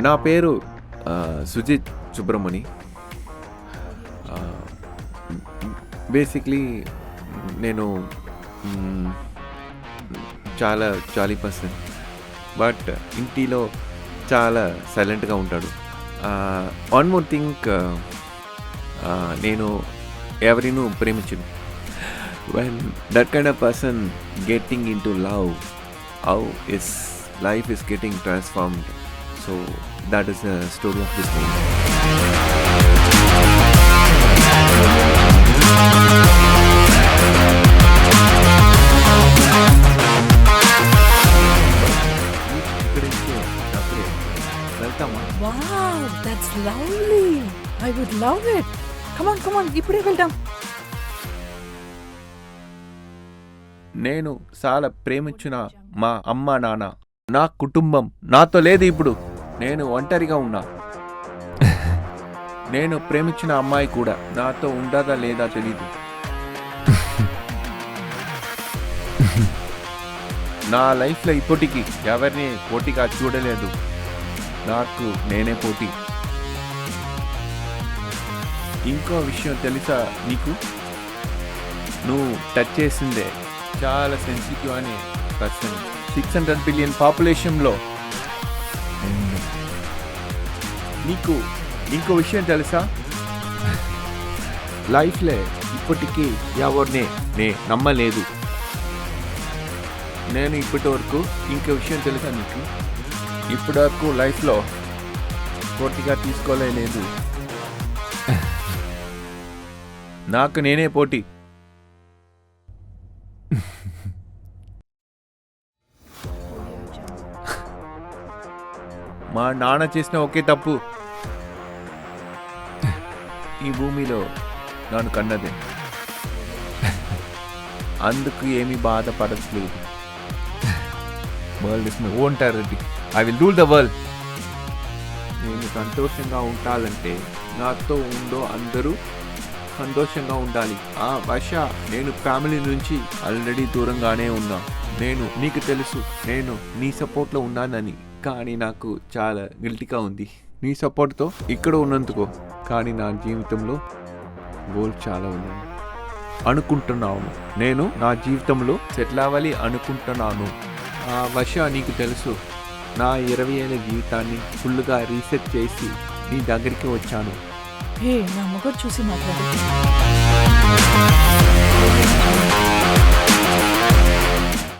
నా పేరు సుజిత్ సుబ్రమణి. బేసిక్లీ నేను చాలా జాలీ పర్సన్, బట్ ఇంటిలో చాలా సైలెంట్గా ఉంటాడు. వన్ మోర్ థింగ్, నేను ఎవరినూ ప్రేమించను. when that kind of person getting into love, how is life is getting transformed. So that is the story of this movie. Wow, that's lovely. I would love it. Come on, ఇప్పుడే వెళ్దాం. నేను చాలా ప్రేమించిన మా అమ్మ నాన్న, నా కుటుంబం నాతో లేదు. ఇప్పుడు నేను ఒంటరిగా ఉన్నా. నేను ప్రేమించిన అమ్మాయి కూడా నాతో ఉండదా లేదా తెలీదు. నా లైఫ్లో ఇప్పటికీ ఎవరిని పోటీగా చూడలేదు. నాకు నేనే పోటీ. ఇంకో విషయం తెలుసా నీకు? నువ్వు టచ్ చేసిందే చాలా సెన్సిటివ్ అనే పర్సన్. 600 బిలియన్ పాపులేషన్లో నీకు ఇంకో విషయం తెలుసా? లైఫ్లో ఇప్పటికీ ఎవరినే నమ్మలేదు. నేను ఇప్పటి వరకు ఇంకో విషయం తెలుసా నీకు? ఇప్పటి వరకు లైఫ్లో పోటీగా తీసుకోలేదు. నాకు నేనే పోటీ. మా నాన్న చేసిన ఒకే తప్పు ఈ భూమిలో నన్ను కన్నదే. అందుకు ఏమీ బాధపడట్లేదు. World is my own territory. I will rule the world. నేను సంతోషంగా ఉండాలంటే నాతో ఉందో అందరూ సంతోషంగా ఉండాలి. వర్ష, నేను ఫ్యామిలీ నుంచి ఆల్రెడీ దూరంగానే ఉన్నా. నీకు తెలుసు నేను నీ సపోర్ట్లో ఉన్నానని, కానీ నాకు చాలా గిల్టీగా ఉంది. నీ సపోర్ట్తో ఇక్కడ ఉన్నందుకో, కానీ నా జీవితంలో గోల్ చాలా ఉన్నాయి అనుకుంటున్నాను. నేను నా జీవితంలో సెటిల్ అవ్వాలి అనుకుంటున్నాను. వర్ష, నీకు తెలుసు నా 20 ఏళ్ళ జీవితాన్ని ఫుల్గా రీసెర్చ్ చేసి నీ దగ్గరికి వచ్చాను. నా మొగ చూసి మాట్లాడు.